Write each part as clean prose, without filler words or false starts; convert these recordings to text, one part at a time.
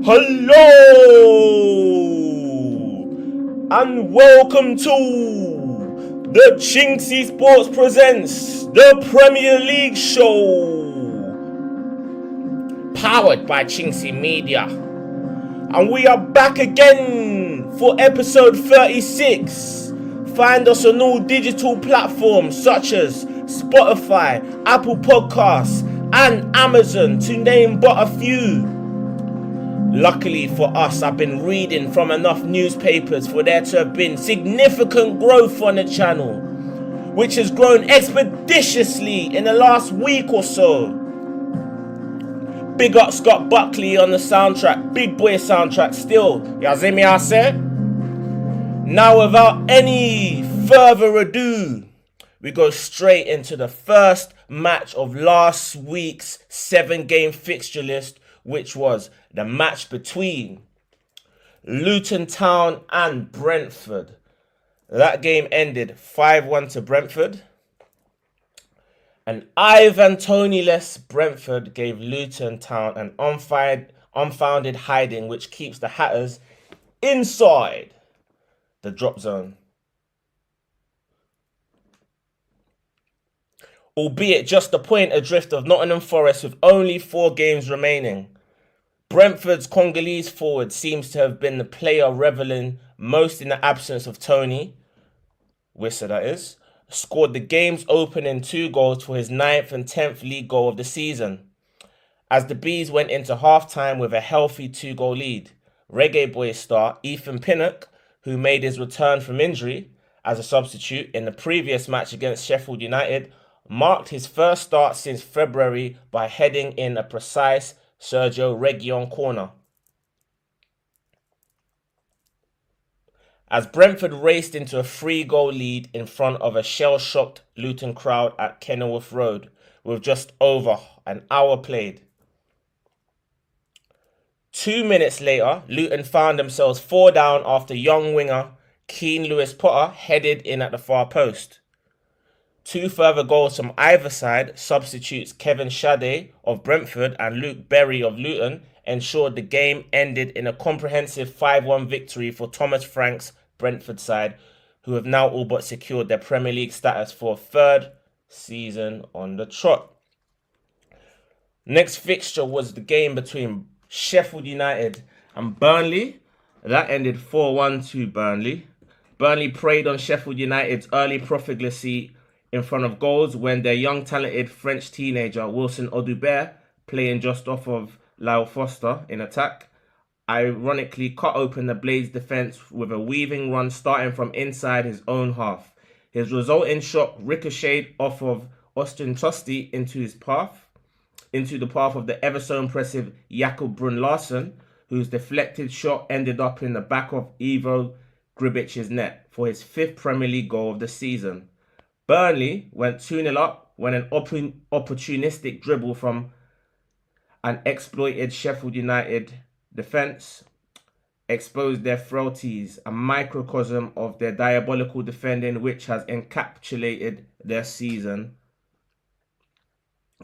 Hello and welcome to the Chinksey Sports presents the Premier League show, powered by chinkseyMEDIA, and we are back again for episode 36. Find us on all digital platforms such as Spotify, Apple Podcasts and Amazon, to name but a few. Luckily for us, I've been reading from enough newspapers for there to have been significant growth on the channel, which has grown expeditiously in the last week or so. Big up Scott Buckley on the soundtrack, big boy soundtrack still. Yazimi I said. Now without any further ado, we go straight into the first match of last week's 7-game fixture list, which was the match between Luton Town and Brentford. That game ended 5-1 to Brentford. An Ivan Toney-less Brentford gave Luton Town an unfounded hiding, which keeps the Hatters inside the drop zone. Albeit just a point adrift of Nottingham Forest with only 4 games remaining. Brentford's Congolese forward seems to have been the player reveling most in the absence of Tony, Wissa that is, scored the game's opening 2 goals for his 9th and 10th league goal of the season. As the Bees went into half-time with a healthy 2-goal lead, Reggae Boys star Ethan Pinnock, who made his return from injury as a substitute in the previous match against Sheffield United, marked his first start since February by heading in a precise Sergio Reguilon corner. As Brentford raced into a 3-goal lead in front of a shell-shocked Luton crowd at Kenilworth Road with just over an hour played. 2 minutes later, Luton found themselves 4 down after young winger Keane Lewis-Potter headed in at the far post. 2 further goals from either side, substitutes Kevin Shade of Brentford and Luke Berry of Luton, ensured the game ended in a comprehensive 5-1 victory for Thomas Frank's Brentford side, who have now all but secured their Premier League status for a 3rd season on the trot. Next fixture was the game between Sheffield United and Burnley. That ended 4-1 to Burnley. Burnley preyed on Sheffield United's early profligacy in front of goals when their young talented French teenager Wilson Odubert, playing just off of Lyle Foster in attack, ironically cut open the Blades' defence with a weaving run starting from inside his own half. His resulting shot ricocheted off of Austin Trusty into the path of the ever so impressive Jakob Brun-Larsen, whose deflected shot ended up in the back of Ivo Gribic's net for his 5th Premier League goal of the season. Burnley went 2-0 up when an opportunistic dribble from an exploited Sheffield United defence exposed their frailties, a microcosm of their diabolical defending which has encapsulated their season.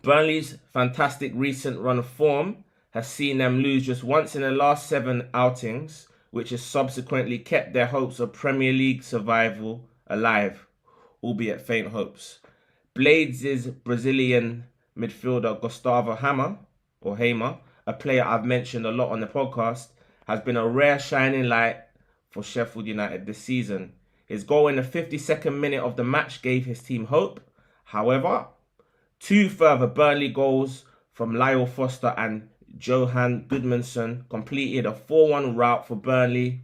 Burnley's fantastic recent run of form has seen them lose just once in the last 7 outings, which has subsequently kept their hopes of Premier League survival alive, albeit faint hopes. Blades' Brazilian midfielder Gustavo Hamer, a player I've mentioned a lot on the podcast, has been a rare shining light for Sheffield United this season. His goal in the 52nd minute of the match gave his team hope. However, 2 further Burnley goals from Lyle Foster and Johan Gudmundsson completed a 4-1 rout for Burnley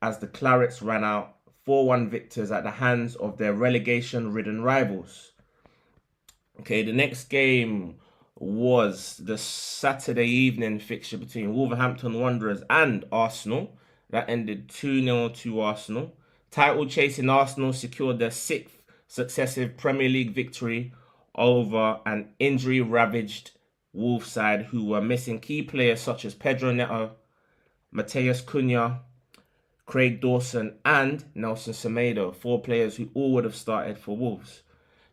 as the Clarets ran out 4-1 victors at the hands of their relegation-ridden rivals. Okay, the next game was the Saturday evening fixture between Wolverhampton Wanderers and Arsenal. That ended 2-0 to Arsenal. Title-chasing Arsenal secured their 6th successive Premier League victory over an injury-ravaged Wolves side who were missing key players such as Pedro Neto, Mateus Cunha, Craig Dawson and Nelson Semedo, 4 players who all would have started for Wolves.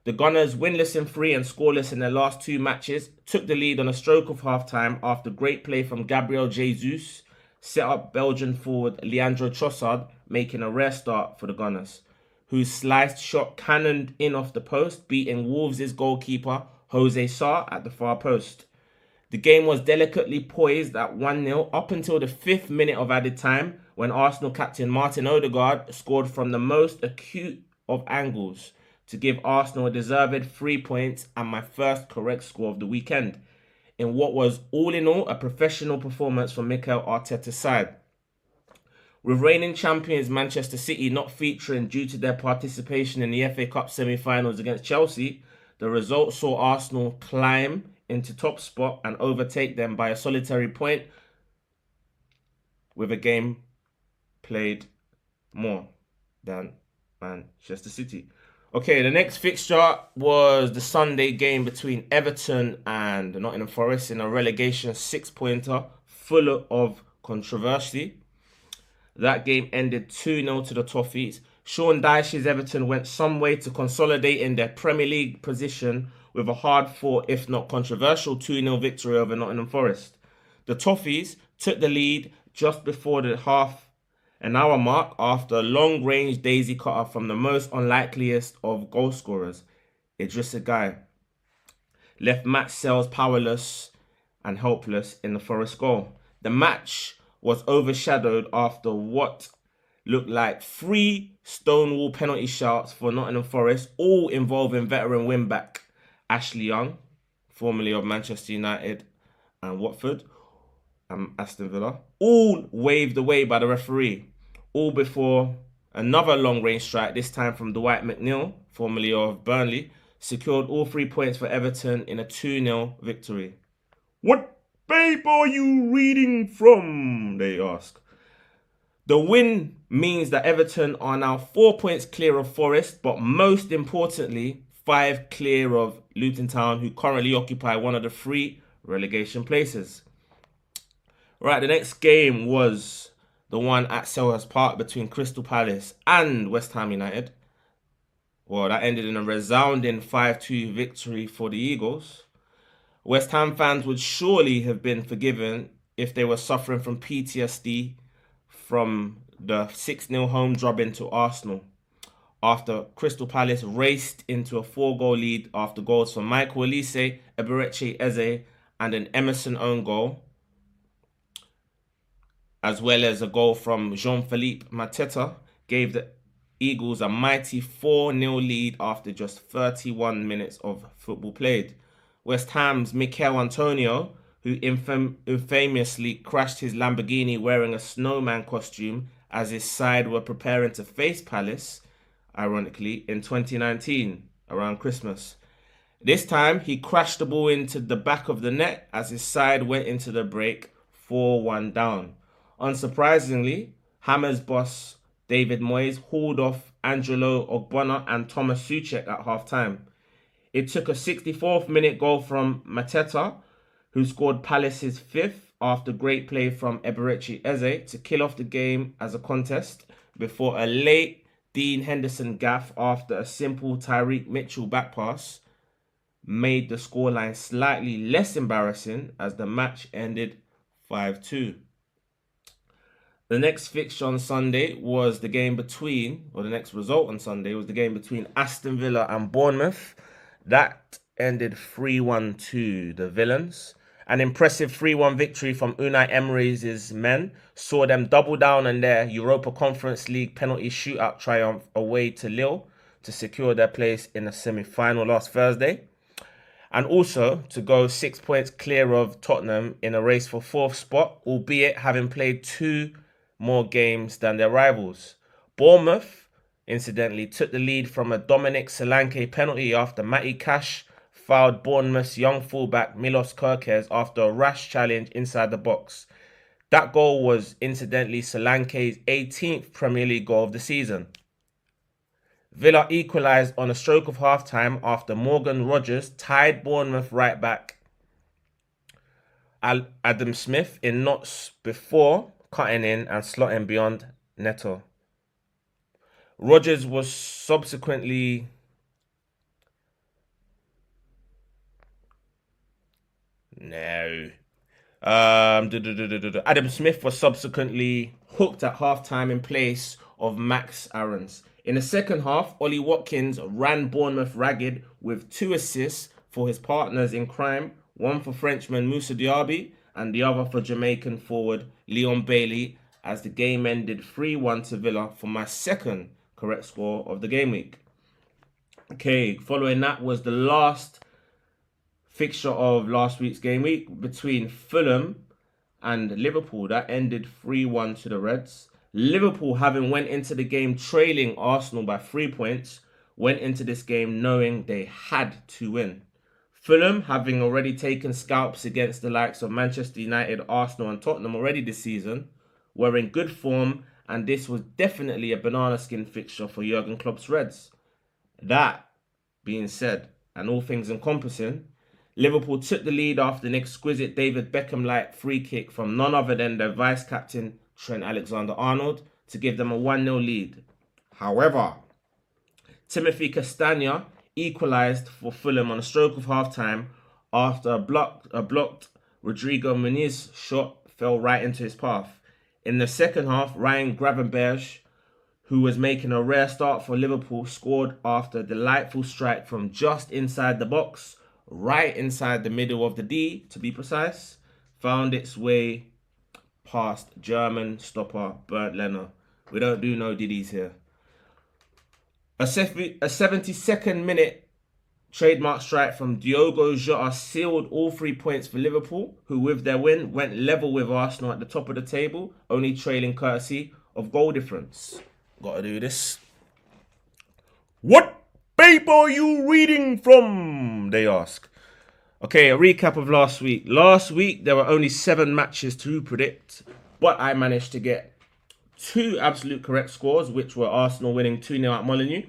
The Gunners, winless in 3 and scoreless in their last 2 matches, took the lead on a stroke of half-time after great play from Gabriel Jesus, set up Belgian forward Leandro Trossard, making a rare start for the Gunners, whose sliced shot cannoned in off the post, beating Wolves' goalkeeper Jose Sarr at the far post. The game was delicately poised at 1-0 up until the 5th minute of added time, when Arsenal captain Martin Odegaard scored from the most acute of angles to give Arsenal a deserved 3 points and my first correct score of the weekend, in what was all in all a professional performance from Mikel Arteta's side. With reigning champions Manchester City not featuring due to their participation in the FA Cup semi-finals against Chelsea, the result saw Arsenal climb into top spot and overtake them by a solitary point, with a game played more than Manchester City. Okay, the next fixture was the Sunday game between Everton and Nottingham Forest in a relegation 6-pointer full of controversy. That game ended 2-0 to the Toffees. Sean Dyche's Everton went some way to consolidating their Premier League position with a hard-fought, if not controversial, 2-0 victory over Nottingham Forest. The Toffees took the lead just before the half-an-hour mark after a long-range daisy cutter from the most unlikeliest of goal scorers, Idrissa Gueye, left Matt Sells powerless and helpless in the Forest goal. The match was overshadowed after what looked like 3 Stonewall penalty shouts for Nottingham Forest, all involving veteran wing-back Ashley Young, formerly of Manchester United and Watford, Aston Villa, all waved away by the referee, all before another long-range strike, this time from Dwight McNeil, formerly of Burnley, secured all 3 points for Everton in a 2-0 victory. "What paper are you reading from?" they ask. The win means that Everton are now 4 points clear of Forest, but most importantly, 5 clear of Luton Town, who currently occupy one of the 3 relegation places. Right, the next game was the one at Selhurst Park between Crystal Palace and West Ham United. Well, that ended in a resounding 5-2 victory for the Eagles. West Ham fans would surely have been forgiven if they were suffering from PTSD from the 6-0 home drubbing to Arsenal, after Crystal Palace raced into a 4-goal lead after goals from Michael Olise, Eberechi Eze, and an Emerson own goal, as well as a goal from Jean-Philippe Mateta, gave the Eagles a mighty 4-0 lead after just 31 minutes of football played. West Ham's Mikel Antonio, who infamously crashed his Lamborghini wearing a snowman costume as his side were preparing to face Palace, ironically, in 2019, around Christmas. This time, he crashed the ball into the back of the net as his side went into the break 4-1 down. Unsurprisingly, Hammers boss David Moyes hauled off Angelo Ogbonna and Thomas Souček at half-time. It took a 64th minute goal from Mateta, who scored Palace's 5th after great play from Eberechi Eze, to kill off the game as a contest, before a late Dean Henderson gaff after a simple Tyreek Mitchell back pass made the scoreline slightly less embarrassing as the match ended 5-2. The next fixture on Sunday was the game between, or the next result on Sunday was the game between Aston Villa and Bournemouth. That ended 3-1 to the Villains. An impressive 3-1 victory from Unai Emery's men saw them double down on their Europa Conference League penalty shootout triumph away to Lille to secure their place in the semi-final last Thursday, and also to go 6 points clear of Tottenham in a race for 4th spot, albeit having played 2 more games than their rivals. Bournemouth, incidentally, took the lead from a Dominic Solanke penalty after Matty Cash fouled Bournemouth's young fullback Milos Kerkez after a rash challenge inside the box. That goal was incidentally Solanke's 18th Premier League goal of the season. Villa equalised on a stroke of half-time after Morgan Rogers tied Bournemouth right back Adam Smith in knots before cutting in and slotting beyond Neto. Rogers was subsequently Adam Smith was subsequently hooked at halftime in place of Max Aarons. In the second half, Ollie Watkins ran Bournemouth ragged with 2 assists for his partners in crime, one for Frenchman Moussa Diaby and the other for Jamaican forward Leon Bailey, as the game ended 3-1 to Villa for my second correct score of the game week. Okay, following that was the last fixture of last week's game week between Fulham and Liverpool. That ended 3-1 to the Reds. Liverpool, having went into the game trailing Arsenal by 3 points, went into this game knowing they had to win. Fulham, having already taken scalps against the likes of Manchester United, Arsenal and Tottenham already this season, were in good form, and this was definitely a banana skin fixture for Jurgen Klopp's Reds. That being said, and all things encompassing, Liverpool took the lead after an exquisite David Beckham-like free kick from none other than their vice-captain Trent Alexander-Arnold to give them a 1-0 lead. However, Timothy Castagna equalised for Fulham on a stroke of half-time after a blocked Rodrigo Muniz shot fell right into his path. In the second half, Ryan Gravenberch, who was making a rare start for Liverpool, scored after a delightful strike from just inside the box, right inside the middle of the D, to be precise, found its way past German stopper Bernd Lehner. We don't do no diddies here. A 72nd minute trademark strike from Diogo Jota sealed all 3 points for Liverpool, who with their win went level with Arsenal at the top of the table, only trailing courtesy of goal difference. Gotta do this. What paper are you reading from? They ask. Okay, a recap of last week. Last week, there were only 7 matches to predict, but I managed to get 2 absolute correct scores, which were Arsenal winning 2-0 at Molineux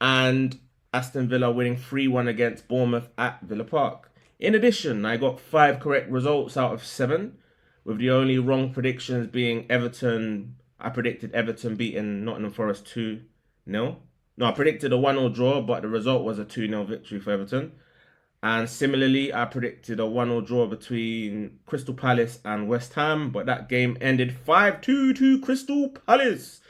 and Aston Villa winning 3-1 against Bournemouth at Villa Park. In addition, I got 5 correct results out of 7, with the only wrong predictions being Everton. I predicted Everton beating Nottingham Forest 2-0. No, I predicted a 1-0 draw, but the result was a 2-0 victory for Everton. And similarly, I predicted a 1-0 draw between Crystal Palace and West Ham, but that game ended 5-2 to Crystal Palace.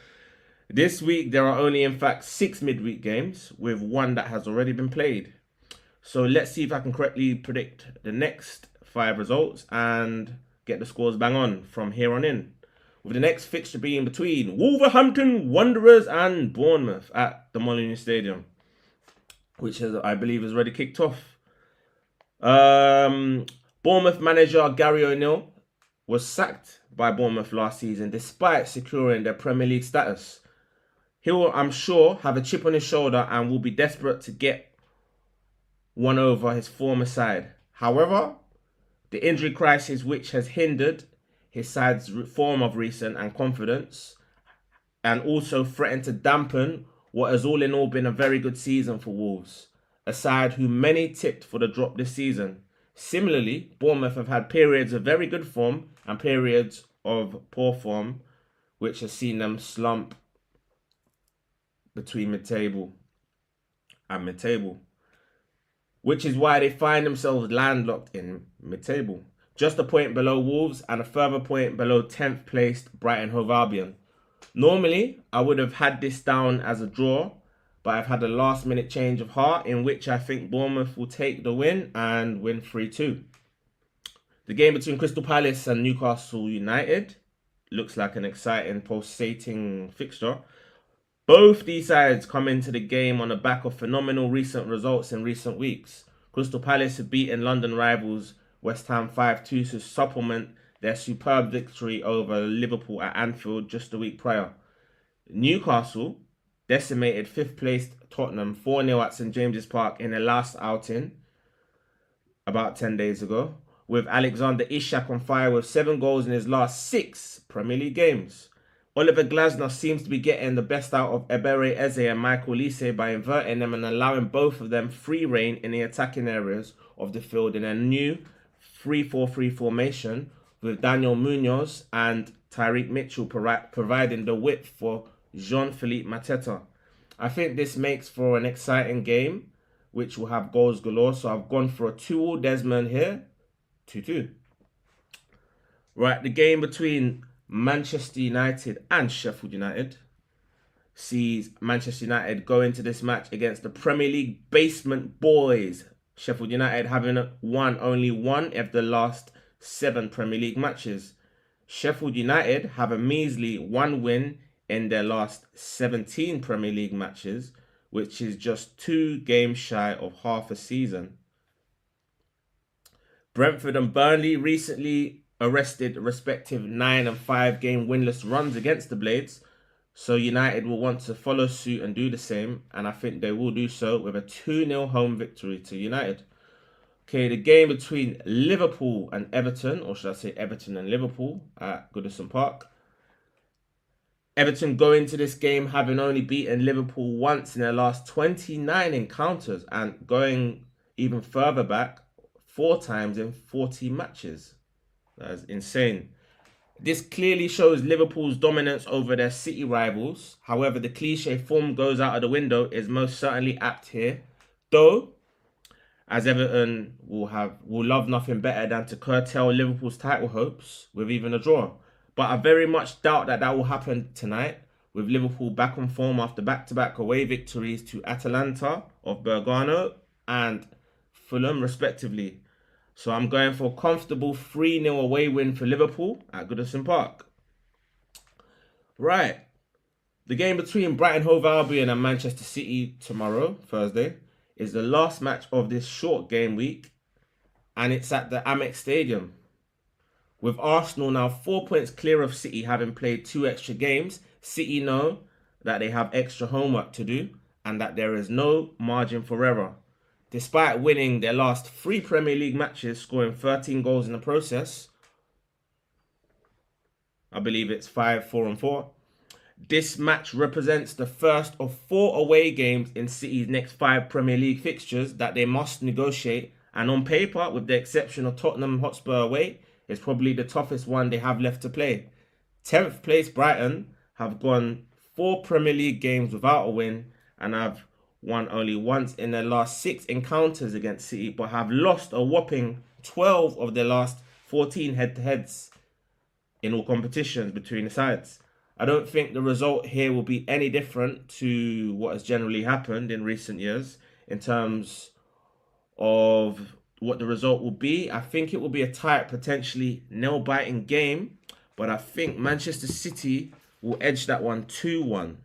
This week, there are only, in fact, 6 midweek games, with 1 that has already been played. So let's see if I can correctly predict the next 5 results and get the scores bang on from here on in. With the next fixture being between Wolverhampton Wanderers and Bournemouth at the Molineux Stadium, which I believe is already kicked off. Bournemouth manager Gary O'Neill was sacked by Bournemouth last season despite securing their Premier League status. He will, I'm sure, have a chip on his shoulder and will be desperate to get one over his former side. However, the injury crisis which has hindered his side's form of recent and confidence, and also threatened to dampen what has all in all been a very good season for Wolves, a side who many tipped for the drop this season. Similarly, Bournemouth have had periods of very good form and periods of poor form, which has seen them slump between mid-table and mid-table, which is why they find themselves landlocked in mid-table, just a point below Wolves and a further point below 10th placed Brighton Hove Albion. Normally, I would have had this down as a draw, but I've had a last minute change of heart in which I think Bournemouth will take the win and win 3-2. The game between Crystal Palace and Newcastle United looks like an exciting pulsating fixture. Both these sides come into the game on the back of phenomenal recent results in recent weeks. Crystal Palace have beaten London rivals West Ham 5-2 to supplement their superb victory over Liverpool at Anfield just a week prior. Newcastle decimated 5th placed Tottenham 4-0 at St James's Park in their last outing about 10 days ago, with Alexander Isak on fire with 7 goals in his last 6 Premier League games. Oliver Glasner seems to be getting the best out of Ebere Eze and Michael Olise by inverting them and allowing both of them free rein in the attacking areas of the field in a new 3-4-3 formation, with Daniel Munoz and Tyreek Mitchell providing the width for Jean-Philippe Mateta. I think this makes for an exciting game, which will have goals galore. So I've gone for a 2-2 Desmond here, 2-2. Right, the game between Manchester United and Sheffield United sees Manchester United go into this match against the Premier League basement boys. Sheffield United having won only one of the last 7 Premier League matches. Sheffield United have a measly 1 win in their last 17 Premier League matches, which is just 2 games shy of half a season. Brentford and Burnley recently arrested respective 9 and 5 game winless runs against the Blades, so United will want to follow suit and do the same, and I think they will do so with a 2-0 home victory to United. Okay, the game between Liverpool and Everton, or should I say Everton and Liverpool at Goodison Park. Everton go into this game having only beaten Liverpool once in their last 29 encounters, and going even further back, 4 times in 40 matches. That is insane. This clearly shows Liverpool's dominance over their City rivals. However, the cliche form goes out of the window is most certainly apt here. Though, as Everton will love nothing better than to curtail Liverpool's title hopes with even a draw. But I very much doubt that will happen tonight, with Liverpool back on form after back-to-back away victories to Atalanta of Bergamo and Fulham respectively. So I'm going for a comfortable 3-0 away win for Liverpool at Goodison Park. Right. The game between Brighton Hove Albion and Manchester City tomorrow, Thursday, is the last match of this short game week, and it's at the Amex Stadium. With Arsenal now 4 points clear of City, having played 2 extra games, City know that they have extra homework to do and that there is no margin for error. Despite winning their last 3 Premier League matches, scoring 13 goals in the process, I believe it's 5-4-4. This match represents the first of 4 away games in City's next 5 Premier League fixtures that they must negotiate, and on paper, with the exception of Tottenham Hotspur away, is probably the toughest one they have left to play. 10th place Brighton have gone 4 Premier League games without a win and have won only once in their last 6 encounters against City, but have lost a whopping 12 of their last 14 head-to-heads in all competitions between the sides. I don't think the result here will be any different to what has generally happened in recent years in terms of what the result will be. I think it will be a tight, potentially nail-biting game, but I think Manchester City will edge that one 2-1.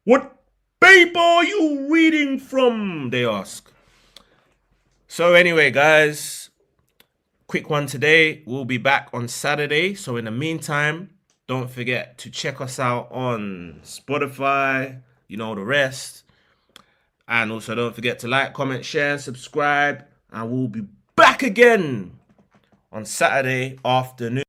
What paper are you reading from, they ask. So anyway, guys, quick one today. We'll be back on Saturday. So in the meantime, don't forget to check us out on Spotify, you know the rest. And also don't forget to like, comment, share, subscribe. And we'll be back again on Saturday afternoon.